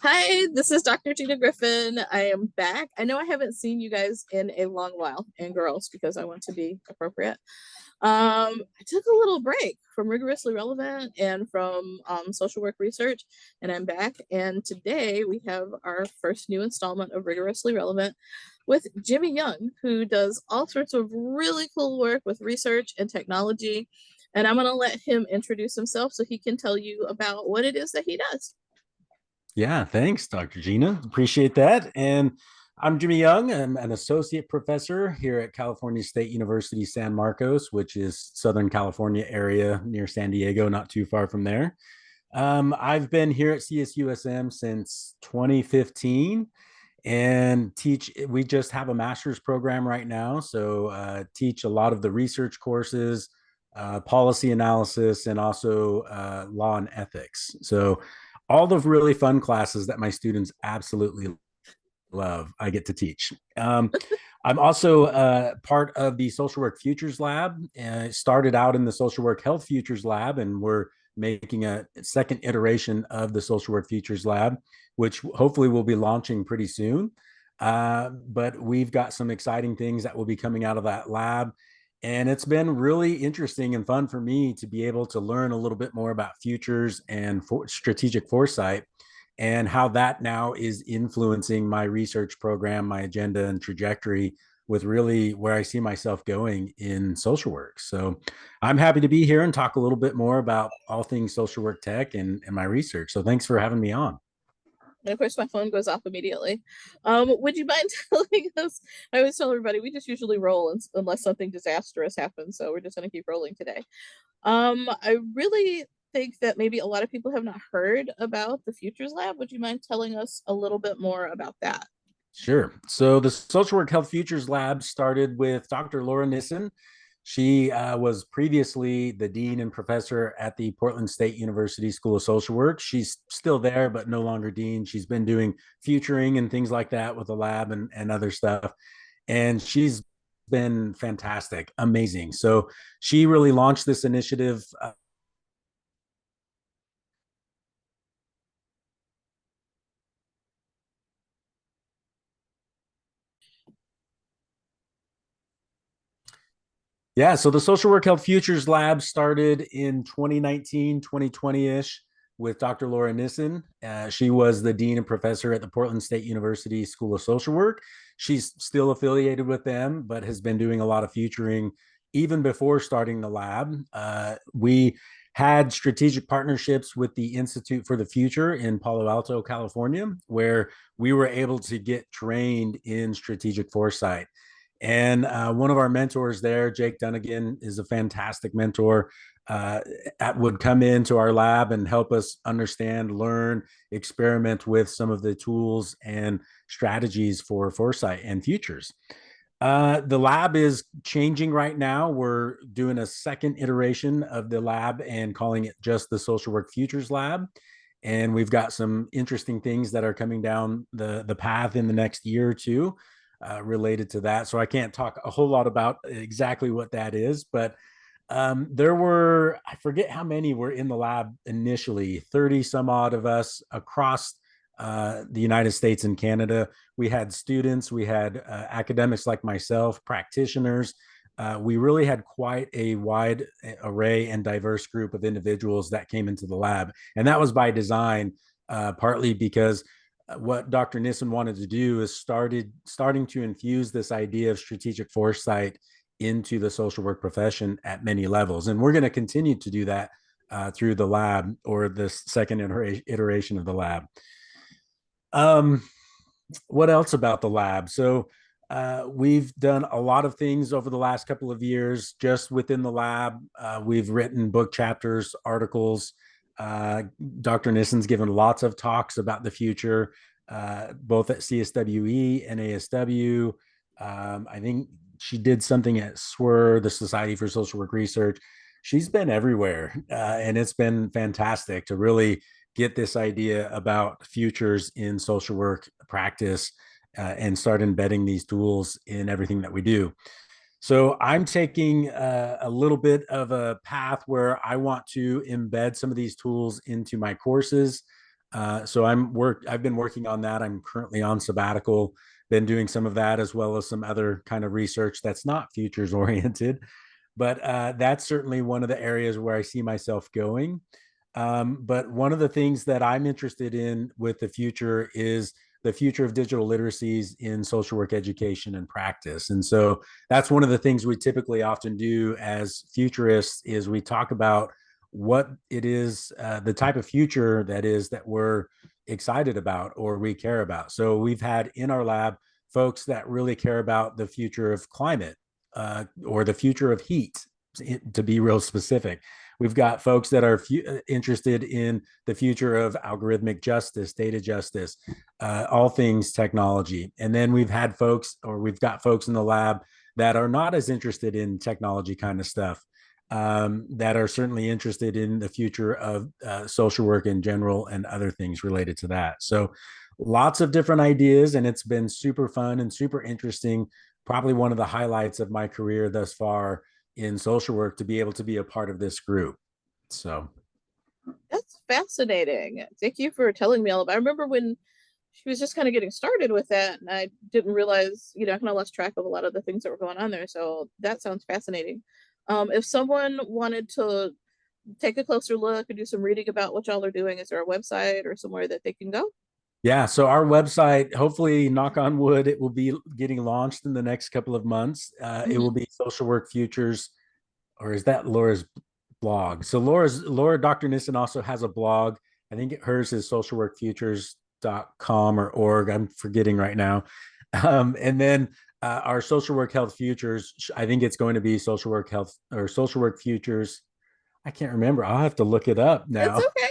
Hi, this is Dr. Gina Griffin. I am back. I know I haven't seen you guys in a long while, and girls, because I want to be appropriate. I took a little break from Rigorously Relevant and from social work research, and I'm back. And today we have our first new installment of Rigorously Relevant with Jimmy Young, who does all sorts of really cool work with research and technology. And I'm going to let him introduce himself so he can tell you about what it is that he does. Yeah, thanks, Dr. Gina. Appreciate that. And I'm Jimmy Young. I'm an associate professor here at California State University, San Marcos, which is Southern California area near San Diego, not too far from there. I've been here at CSUSM since 2015 and teach. We just have a master's program right now. So teach a lot of the research courses, policy analysis, and also law and ethics. So all the really fun classes that my students absolutely love, I get to teach. I'm also part of the Social Work Futures Lab. I started out in the Social Work Health Futures Lab, and we're making a second iteration of the Social Work Futures Lab, which hopefully will be launching pretty soon. But we've got some exciting things that will be coming out of that lab. And it's been really interesting and fun for me to be able to learn a little bit more about futures and strategic foresight and how that now is influencing my research program, my agenda, and trajectory with really where I see myself going in social work. So I'm happy to be here and talk a little bit more about all things social work tech and my research. So thanks for having me on. And of course, my phone goes off immediately. Would you mind telling us? I always tell everybody we just usually roll unless something disastrous happens. So we're just going to keep rolling today. I really think that maybe a lot of people have not heard about the Futures Lab. Would you mind telling us a little bit more about that? Sure. So the Social Work Health Futures Lab started with Dr. Laura Nissen. She was previously the dean and professor at the Portland State University School of Social Work. She's still there, but no longer dean. She's been doing futuring and things like that with the lab and other stuff. And she's been fantastic, amazing. So she really launched this initiative. Yeah, so the Social Work Health Futures Lab started in 2019, 2020-ish with Dr. Laura Nissen. She was the dean and professor at the Portland State University School of Social Work. She's still affiliated with them, but has been doing a lot of futuring even before starting the lab. We had strategic partnerships with the Institute for the Future in Palo Alto, California, where we were able to get trained in strategic foresight. And one of our mentors there, Jake Dunnigan, is a fantastic mentor. Would come into our lab and help us understand, learn, experiment with some of the tools and strategies for foresight and futures. The lab is changing right now. We're doing a second iteration of the lab and calling it just the Social Work Futures Lab. And we've got some interesting things that are coming down the path in the next year or two related to that. So I can't talk a whole lot about exactly what that is, but there were, I forget how many were in the lab initially, 30 some odd of us across the United States and Canada. We had students, we had academics like myself, practitioners. We really had quite a wide array and diverse group of individuals that came into the lab. And that was by design, partly because what Dr. Nissen wanted to do is starting to infuse this idea of strategic foresight into the social work profession at many levels. And we're going to continue to do that through the lab or the second iteration of the lab. Um, what else about the lab? So we've done a lot of things over the last couple of years just within the lab. We've written book chapters, articles. Dr. Nissen's given lots of talks about the future, both at CSWE and ASW. I think she did something at AISWR, the Society for Social Work Research. She's been everywhere, and it's been fantastic to really get this idea about futures in social work practice and start embedding these tools in everything that we do. So I'm taking a little bit of a path where I want to embed some of these tools into my courses. So I've been working on that. I'm currently on sabbatical, been doing some of that as well as some other kind of research that's not futures oriented. But that's certainly one of the areas where I see myself going. But one of the things that I'm interested in with the future is the future of digital literacies in social work education and practice. And so that's one of the things we typically often do as futurists is we talk about what it is, the type of future that is that we're excited about or we care about. So we've had in our lab folks that really care about the future of climate or the future of heat, to be real specific. We've got folks that are interested in the future of algorithmic justice, data justice, all things technology. And then we've got folks in the lab that are not as interested in technology kind of stuff, that are certainly interested in the future of social work in general and other things related to that. So lots of different ideas, and it's been super fun and super interesting. Probably one of the highlights of my career thus far in social work to be able to be a part of this group. So That's fascinating. Thank you for telling me all about it. I remember when she was just kind of getting started with that, and I didn't realize, I kind of lost track of a lot of the things that were going on there. So that sounds fascinating. If someone wanted to take a closer look and do some reading about what y'all are doing, is there a website or somewhere that they can go? yeah, so our website, hopefully, knock on wood, it will be getting launched in the next couple of months. It will Mm-hmm. be Social Work Futures, or is that Laura's blog? So Laura Dr. Nissen also has a blog. I think hers is socialworkfutures.com or org. I'm forgetting right now. And then our Social Work Health Futures, I think it's going to be Social Work Health or Social Work Futures. I can't remember. I'll have to look it up That's now. okay.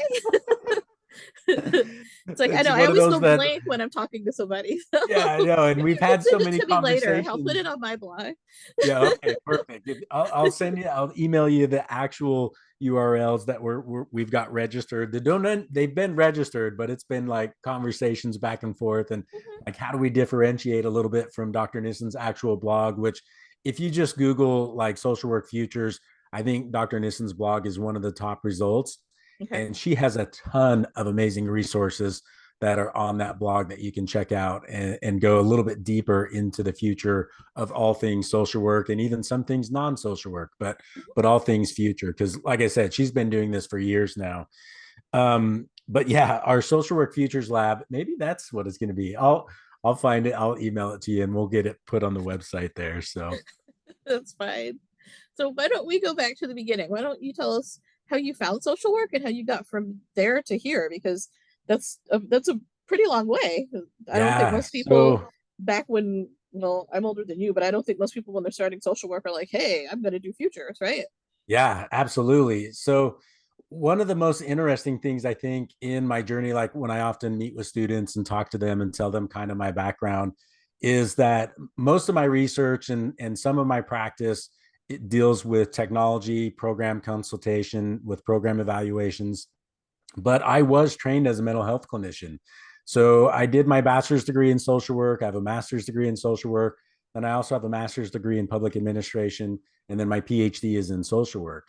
It's like I It's know I one of always those go that, blank when I'm talking to somebody. So yeah, I know. And we've you can had so send it many to me later. I'll put conversations. it on my blog. Yeah. Okay. Perfect. I'll email you the actual URLs that we've got registered. They've been registered, but it's been like conversations back and forth. And Mhm. like, how do we differentiate a little bit from Dr. Nissen's actual blog, which if you just Google like social work futures, I think Dr. Nissen's blog is one of the top results. Okay. And she has a ton of amazing resources that are on that blog that you can check out and go a little bit deeper into the future of all things social work and even some things non-social work, but all things future. Because like I said, she's been doing this for years now. But yeah, our social work futures lab, maybe that's what it's going to be. I'll find it. I'll email it to you and we'll get it put on the website there. So That's fine. So why don't we go back to the beginning? Why don't you tell us how you found social work and how you got from there to here? Because that's a pretty long way. I don't think yeah, most people so back when, well, I'm older than you, but I don't think most people when they're starting social work are like, hey, I'm going to do futures, right? yeah, absolutely. So one of the most interesting things I think in my journey, like when I often meet with students and talk to them and tell them kind of my background, is that most of my research and some of my practice it deals with technology, program consultation, with program evaluations. But I was trained as a mental health clinician. So I did my bachelor's degree in social work. I have a master's degree in social work. And I also have a master's degree in public administration. And then my PhD is in social work.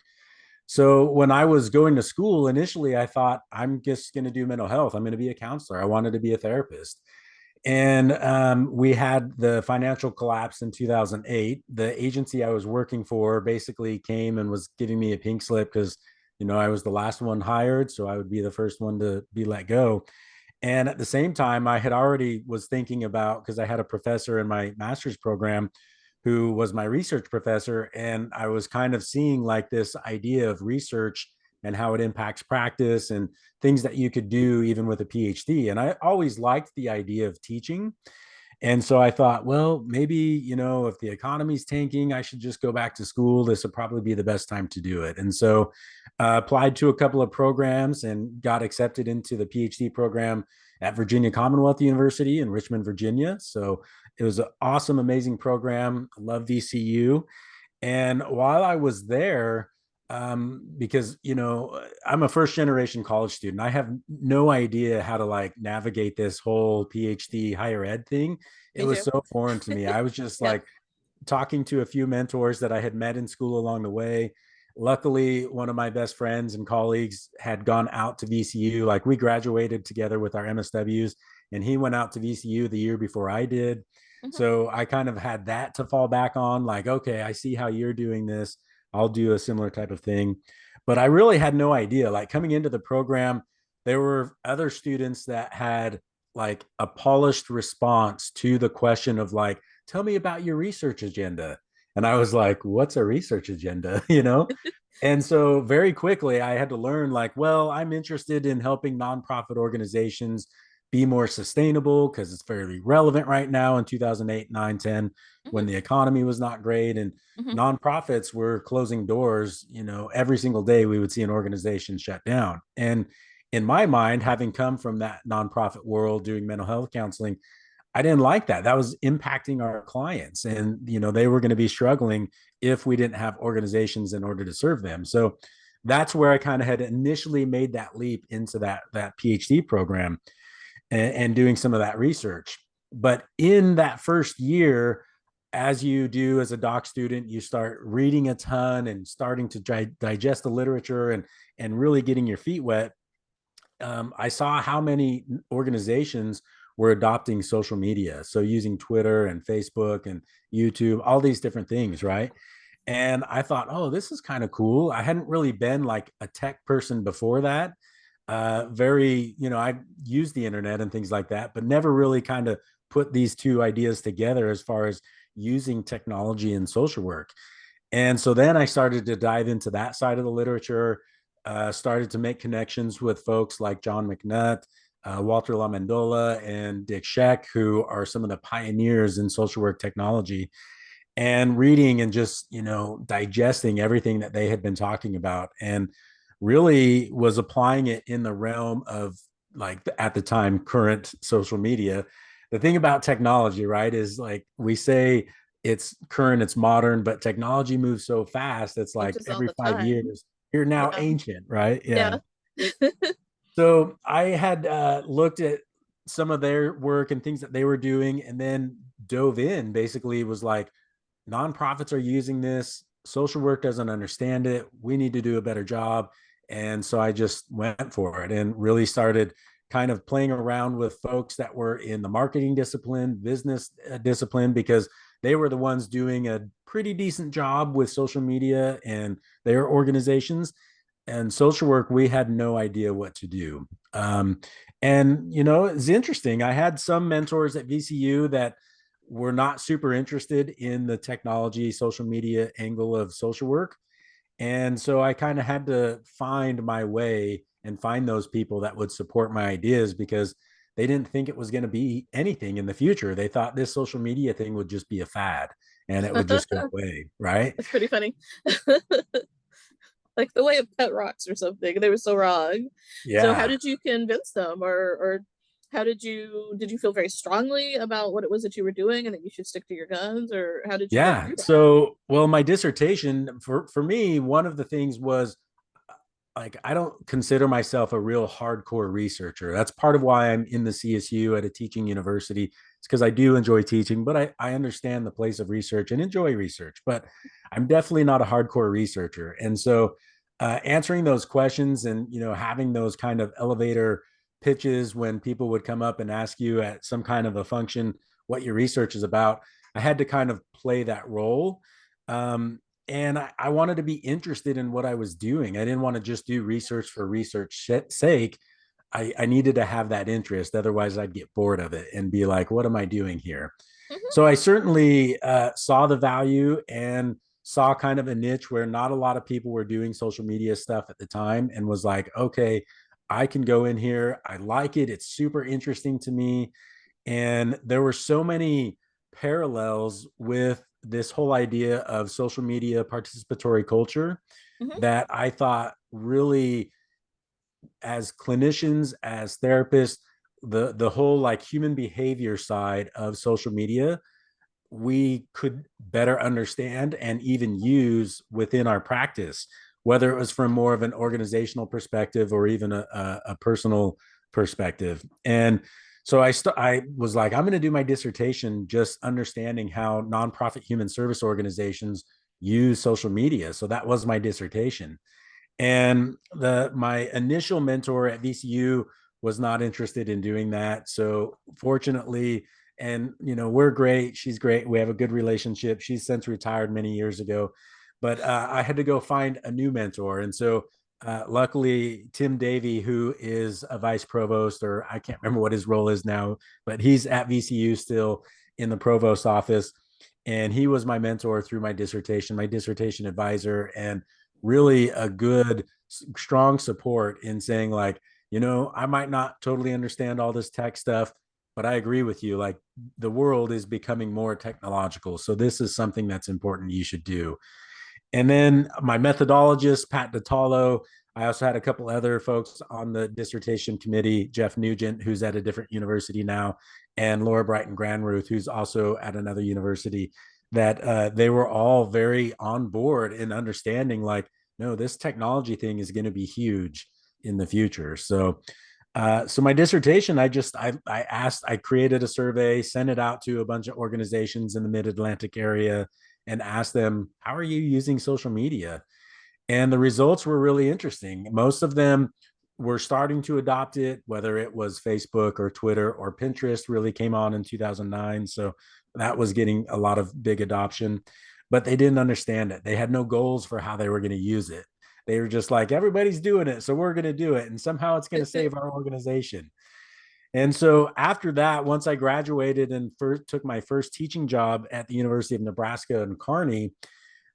So when I was going to school, initially I thought I'm just going to do mental health. I'm going to be a counselor. I wanted to be a therapist. And we had the financial collapse in 2008. The agency I was working for basically came and was giving me a pink slip because, I was the last one hired. So I would be the first one to be let go. And at the same time, I had already was thinking about because I had a professor in my master's program who was my research professor. And I was kind of seeing like this idea of research and how it impacts practice and things that you could do even with a PhD. And I always liked the idea of teaching. And so I thought, well, maybe, if the economy's tanking, I should just go back to school. This would probably be the best time to do it. And so applied to a couple of programs and got accepted into the PhD program at Virginia Commonwealth University in Richmond, Virginia. So it was an awesome, amazing program. I love VCU. And while I was there, because I'm a first generation college student, I have no idea how to like navigate this whole PhD higher ed thing. It Me was too. so foreign to me. I was just Yep. like talking to a few mentors that I had met in school along the way. luckily, one of my best friends and colleagues had gone out to VCU. Like we graduated together with our MSWs, and he went out to VCU the year before I did. Mhm. So I kind of had that to fall back on. Like, okay, I see how you're doing this. I'll do a similar type of thing. But I really had no idea. Like coming into the program, there were other students that had like a polished response to the question of like, tell me about your research agenda. And I was like, what's a research agenda? And so very quickly I had to learn like, well, I'm interested in helping nonprofit organizations be more sustainable because it's fairly relevant right now in 2008, 9, 10, Mhm. when the economy was not great and Mhm. nonprofits were closing doors. Every single day we would see an organization shut down. And in my mind, having come from that nonprofit world doing mental health counseling, I didn't like that. That was impacting our clients. And, they were going to be struggling if we didn't have organizations in order to serve them. So that's where I kind of had initially made that leap into that PhD program and doing some of that research. But in that first year, as you do as a doc student, you start reading a ton and starting to digest the literature and really getting your feet wet. I saw how many organizations were adopting social media. So using Twitter and Facebook and YouTube, all these different things, right? And I thought, oh, this is kind of cool. I hadn't really been like a tech person before that. I used the internet and things like that, but never really kind of put these two ideas together as far as using technology in social work. And so then I started to dive into that side of the literature, started to make connections with folks like John McNutt, Walter LaMendola, and Dick Scheck, who are some of the pioneers in social work technology, and reading and just, digesting everything that they had been talking about and really was applying it in the realm of like at the time current social media. The thing about technology, right, is like we say it's current, it's modern, but technology moves so fast. It's like Changes all every the five time. years, you're now Yeah. ancient, right? Yeah. Yeah. So I had looked at some of their work and things that they were doing, and then dove in. Basically, was like, nonprofits are using this. Social work doesn't understand it. We need to do a better job. And so I just went for it and really started kind of playing around with folks that were in the marketing discipline, business discipline, because they were the ones doing a pretty decent job with social media and their organizations. And social work, we had no idea what to do. And, it's interesting. I had some mentors at VCU that were not super interested in the technology, social media angle of social work. And so I kind of had to find my way and find those people that would support my ideas because they didn't think it was going to be anything in the future. They thought this social media thing would just be a fad and it would just go away. Right. That's pretty funny. Like the way of pet rocks or something. They were so wrong. So how Yeah. did you convince them, or how did you feel very strongly about what it was that you were doing and that you should stick to your guns, or how did you go Yeah. through that? So, well, my dissertation for me, one of the things was like I don't consider myself a real hardcore researcher. That's part of why I'm in the CSU at a teaching university. It's because I do enjoy teaching, but I understand the place of research and enjoy research. But I'm definitely not a hardcore researcher. And so, answering those questions and having those kind of elevator pitches when people would come up and ask you at some kind of a function what your research is about, I had to kind of play that role. And I wanted to be interested in what I was doing. I didn't want to just do research for research sake. I needed to have that interest. Otherwise, I'd get bored of it and be like, what am I doing here? Mhm. So I certainly saw the value and saw kind of a niche where not a lot of people were doing social media stuff at the time and was like, okay, I can go in here. I like it. It's super interesting to me. And there were so many parallels with this whole idea of social media participatory culture Mhm. that I thought really, as clinicians, as therapists, the whole like human behavior side of social media, we could better understand and even use within our practice, whether it was from more of an organizational perspective or even a personal perspective. And so I was like, I'm going to do my dissertation just understanding how nonprofit human service organizations use social media. So that was my dissertation. And my initial mentor at VCU was not interested in doing that. So fortunately, and we're great. She's great. We have a good relationship. She's since retired many years ago, but I had to go find a new mentor. And so luckily, Tim Davey, who is a vice provost, or I can't remember what his role is now, but he's at VCU still in the provost office. And he was my mentor through my dissertation advisor, and really a good, strong support in saying, like, I might not totally understand all this tech stuff, but I agree with you. Like, the world is becoming more technological. So this is something that's important you should do. And then my methodologist, Pat Datalo. I also had a couple other folks on the dissertation committee, Jeff Nugent, who's at a different university now, and Laura Brighton Granruth, who's also at another university, that they were all very on board in understanding, like, no, this technology thing is going to be huge in the future. So my dissertation, I created a survey, sent it out to a bunch of organizations in the Mid-Atlantic area, and asked them, how are you using social media? And the results were really interesting. Most of them were starting to adopt it, whether it was Facebook or Twitter or Pinterest really came on in 2009. So that was getting a lot of big adoption, but they didn't understand it. They had no goals for how they were going to use it. They were just like, everybody's doing it, so we're going to do it. And somehow it's going to save our organization. And so after that, once I graduated and took my first teaching job at the University of Nebraska in Kearney,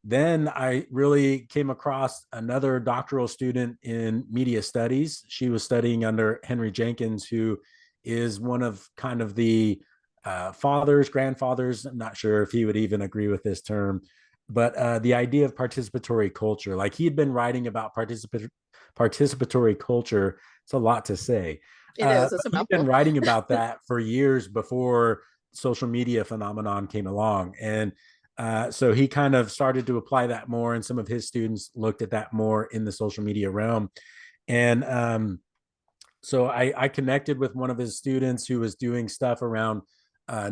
then I really came across another doctoral student in media studies. She was studying under Henry Jenkins, who is one of kind of the grandfathers. I'm not sure if he would even agree with this term, but the idea of participatory culture. Like, he had been writing about participatory culture. It's a lot to say. It is. It's a He'd been mouthful. writing about that for years before social media phenomenon came along. And so he kind of started to apply that more, and some of his students looked at that more in the social media realm. And so I connected with one of his students who was doing stuff around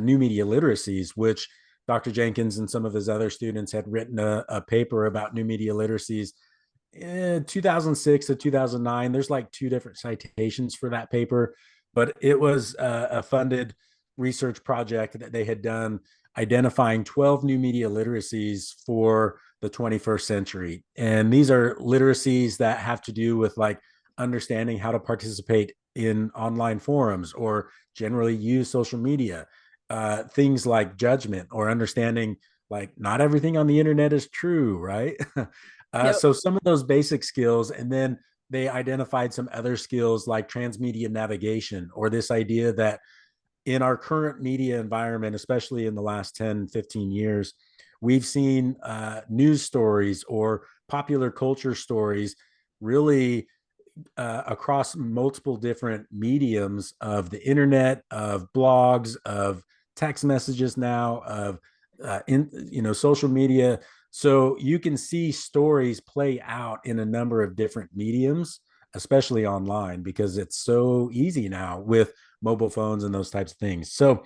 new media literacies, which Dr. Jenkins and some of his other students had written a paper about new media literacies in 2006 to 2009. There's like two different citations for that paper, but it was a funded research project that they had done, identifying 12 new media literacies for the 21st century. And these are literacies that have to do with, like, understanding how to participate in online forums or generally use social media. Things like judgment, or understanding, like, not everything on the internet is true, right? Yep. So some of those basic skills, and then they identified some other skills like transmedia navigation, or this idea that in our current media environment, especially in the last 10, 15 years, we've seen news stories or popular culture stories really across multiple different mediums of the internet, of blogs, of text messages now, of social media. So you can see stories play out in a number of different mediums, especially online, because it's so easy now with mobile phones and those types of things. So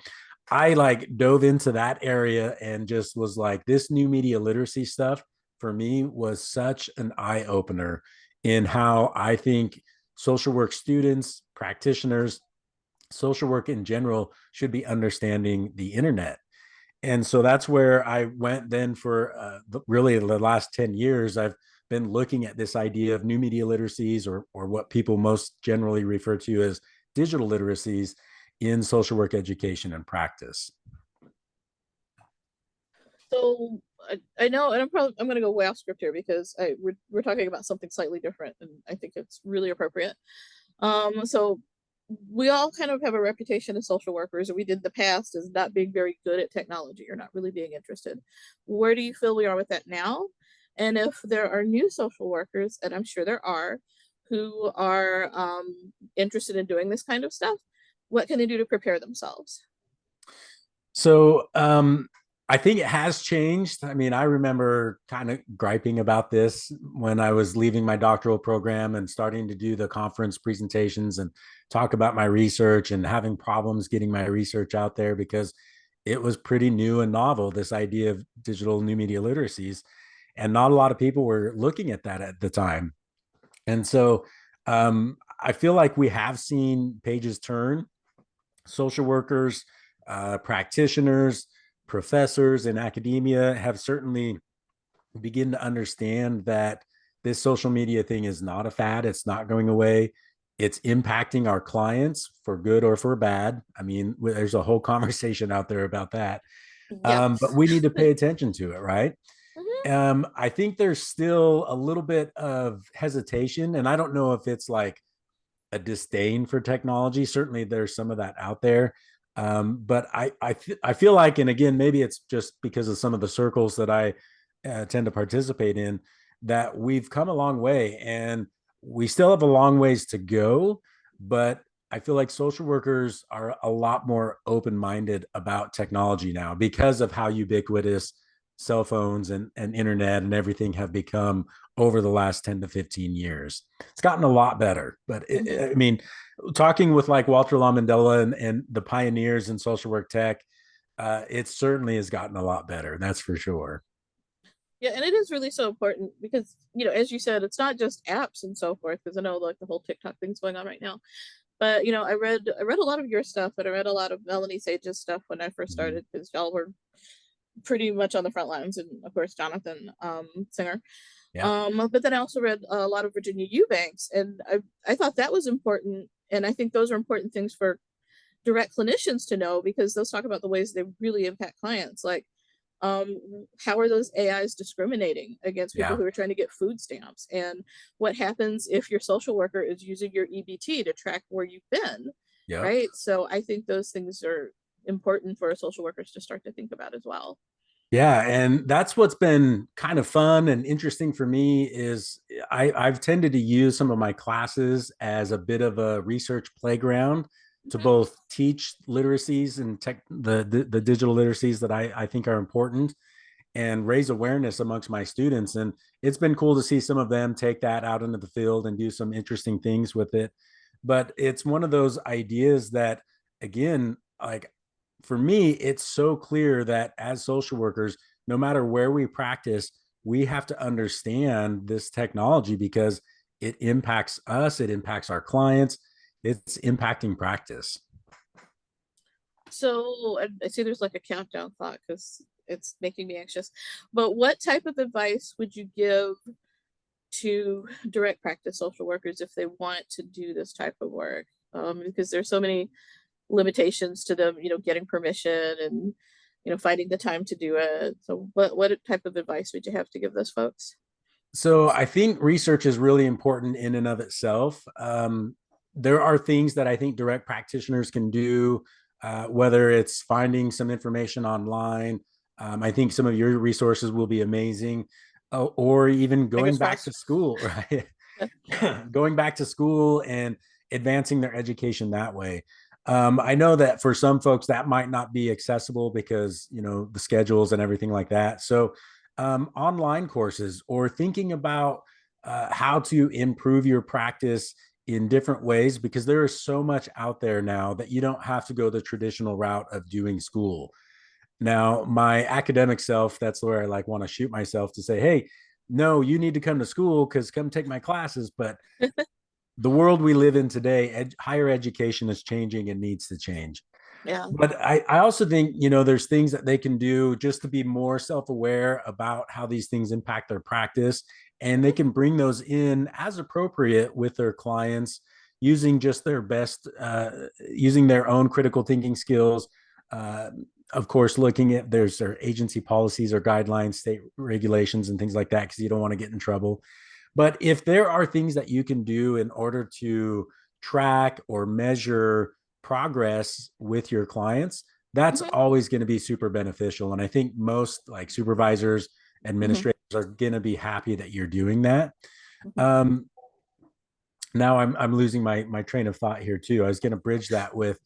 I like dove into that area and just was like, this new media literacy stuff for me was such an eye opener in how I think social work students, practitioners, social work in general should be understanding the internet. And so that's where I went then for really the last 10 years. I've been looking at this idea of new media literacies, or what people most generally refer to as digital literacies, in social work education and practice. So I know, and I'm going to go way off script here because we're talking about something slightly different, and I think it's really appropriate. So we all kind of have a reputation as social workers, and we did the past as not being very good at technology or not really being interested. Where do you feel we are with that now? And if there are new social workers, and I'm sure there are, who are interested in doing this kind of stuff, what can they do to prepare themselves? So I think it has changed. I mean, I remember kind of griping about this when I was leaving my doctoral program and starting to do the conference presentations and talk about my research, and having problems getting my research out there because it was pretty new and novel, this idea of digital new media literacies. and not a lot of people were looking at that at the time. And so I feel like we have seen pages turn. Social workers, practitioners, professors in academia have certainly begin to understand that this social media thing is not a fad. It's not going away. It's impacting our clients for good or for bad. I mean, there's a whole conversation out there about that. Yep. But we need to pay attention to it, right? Mhm. I think there's still a little bit of hesitation, and I don't know if it's like a disdain for technology. Certainly, there's some of that out there. But I feel like, and again, maybe it's just because of some of the circles that I tend to participate in, that we've come a long way, and we still have a long ways to go. But I feel like social workers are a lot more open minded about technology now because of how ubiquitous cell phones and internet and everything have become over the last 10 to 15 years. It's gotten a lot better. But Mhm. I mean, talking with like Walter Lamandella and the pioneers in social work tech, it certainly has gotten a lot better. That's for sure. Yeah, and it is really so important because, as you said, it's not just apps and so forth, because I know like the whole TikTok thing's going on right now. But I read a lot of your stuff, and I read a lot of Melanie Sage's stuff when I first Mhm. started, because y'all were pretty much on the front lines, and of course Jonathan Singer. Yeah. But then I also read a lot of Virginia Eubanks, and I thought that was important, and I think those are important things for direct clinicians to know, because those talk about the ways they really impact clients. Like, how are those AIs discriminating against people Yeah. who are trying to get food stamps? And what happens if your social worker is using your EBT to track where you've been? Yep. Right. So I think those things are important for social workers to start to think about as well. Yeah, and that's what's been kind of fun and interesting for me is I've tended to use some of my classes as a bit of a research playground to Mm-hmm. both teach literacies and the digital literacies that I think are important and raise awareness amongst my students. And it's been cool to see some of them take that out into the field and do some interesting things with it. But it's one of those ideas that, again, like for me, it's so clear that as social workers, no matter where we practice, we have to understand this technology because it impacts us, it impacts our clients, it's impacting practice. So I see there's like a countdown clock because it's making me anxious. But what type of advice would you give to direct practice social workers if they want to do this type of work? Because there's so many limitations to them, getting permission and finding the time to do it. So what type of advice would you have to give those folks? So I think research is really important in and of itself. There are things that I think direct practitioners can do, whether it's finding some information online. I think some of your resources will be amazing, or even going Fingers back to crossed. school, right? Going back to school and advancing their education that way. I know that for some folks that might not be accessible because the schedules and everything like that. So online courses or thinking about how to improve your practice in different ways because there is so much out there now that you don't have to go the traditional route of doing school. Now, my academic self, that's where I like want to shoot myself to say, hey, no, you need to come to school because come take my classes. But the world we live in today, higher education is changing and needs to change. Yeah. But I also think, there's things that they can do just to be more self aware about how these things impact their practice. And they Mhm. can bring those in as appropriate with their clients using just their best, using their own critical thinking skills. Uh, of course, looking at their agency policies or guidelines, state regulations, and things like that, because you don't want to get in trouble. But if there are things that you can do in order to track or measure progress with your clients, that's Mhm. always going to be super beneficial. And I think most like supervisors, Mhm. administrators are going to be happy that you're doing that. Mhm. Um, Now I'm losing my train of thought here too. I was going to bridge that with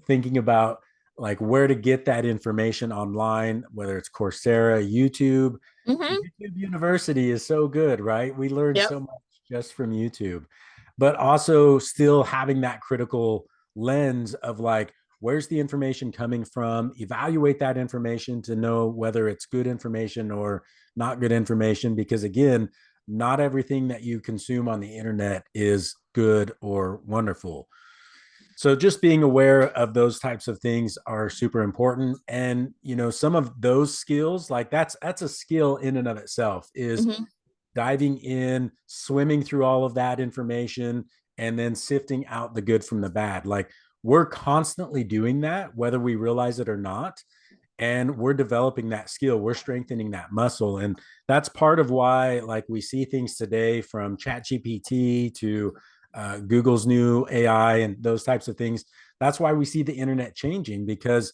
thinking about like where to get that information online, whether it's Coursera, YouTube. Mhm. YouTube University is so good, right? We learn Yep. so much just from YouTube, but also still having that critical lens of like, where's the information coming from, evaluate that information to know whether it's good information or not good information, because again, not everything that you consume on the internet is good or wonderful. So just being aware of those types of things are super important. And some of those skills, like that's a skill in and of itself, is Mm-hmm. diving in, swimming through all of that information, and then sifting out the good from the bad. Like we're constantly doing that, whether we realize it or not. And we're developing that skill, we're strengthening that muscle. And that's part of why, like, we see things today from ChatGPT to Google's new AI and those types of things. That's why we see the internet changing, because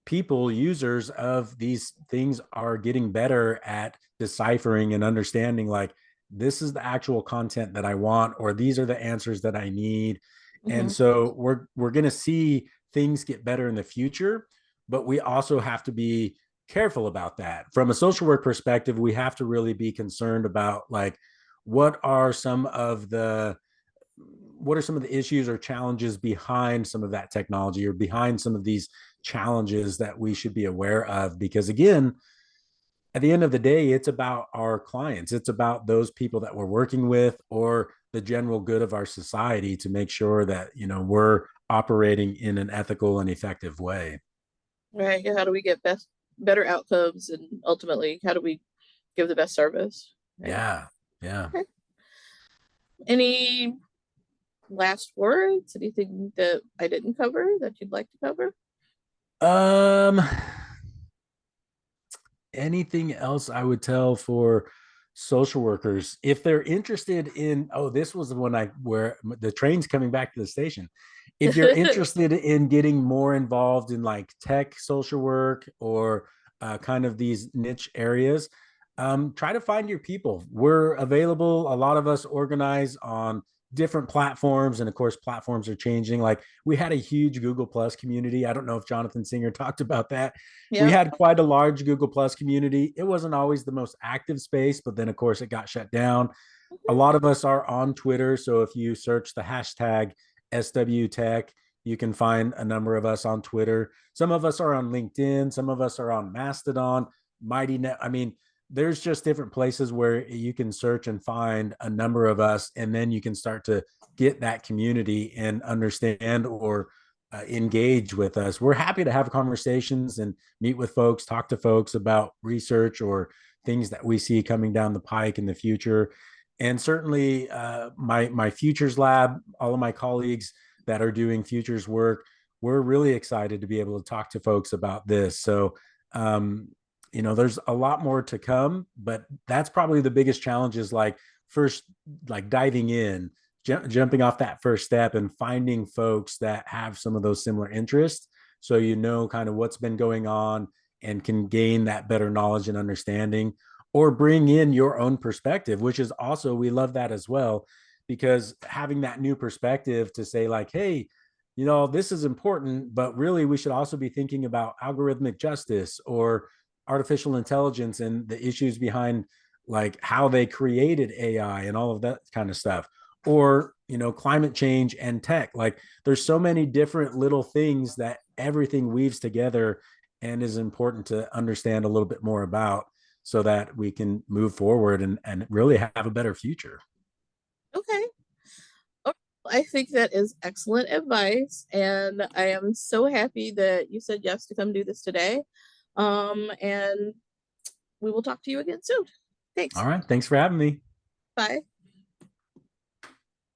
people, users of these things, are getting better at deciphering and understanding, like, this is the actual content that I want, or these are the answers that I need. And Mm-hmm. so we're going to see things get better in the future, but we also have to be careful about that. From a social work perspective, we have to really be concerned about, like, what are some of the issues or challenges behind some of that technology, or behind some of these challenges that we should be aware of. Because again, at the end of the day, it's about our clients, it's about those people that we're working with, or the general good of our society, to make sure that we're operating in an ethical and effective way. Right. How do we get better outcomes, and ultimately, how do we give the best service? Right. Yeah, yeah. Okay. Any last words? Anything that I didn't cover that you'd like to cover? um Anything else I would tell for social workers, if they're interested in, oh, this was the one where the train's coming back to the station. If you're interested in getting more involved in, like, tech social work, or kind of these niche areas, try to find your people. We're available. A lot of us organize on different platforms, and of course platforms are changing. Like, we had a huge Google Plus community. I don't know if Jonathan Singer talked about that. We Yeah. had quite a large Google Plus community. It wasn't always the most active space, but then of course it got shut down. A lot of us are on Twitter, so if you search the hashtag SWTech, you can find a number of us on Twitter. Some of us are on LinkedIn, some of us are on Mastodon, Mighty Net. I mean, there's just different places where you can search and find a number of us, and then you can start to get that community and understand, or engage with us. We're happy to have conversations and meet with folks, talk to folks about research or things that we see coming down the pike in the future. And certainly, my futures lab, all of my colleagues that are doing futures work, we're really excited to be able to talk to folks about this. So, there's a lot more to come, but that's probably the biggest challenge, is, like, first, like, diving in, jumping off that first step and finding folks that have some of those similar interests, so kind of what's been going on, and can gain that better knowledge and understanding, or bring in your own perspective, which is also, we love that as well, because having that new perspective to say, like, hey, this is important, but really we should also be thinking about algorithmic justice, or artificial intelligence, and the issues behind, like, how they created AI and all of that kind of stuff, or climate change and tech. Like, there's so many different little things that everything weaves together, and is important to understand a little bit more about, so that we can move forward and really have a better future. Okay. Okay. I think that is excellent advice, and I am so happy that you said yes to come do this today. And we will talk to you again soon. All Thanks. right, thanks for having me. Bye.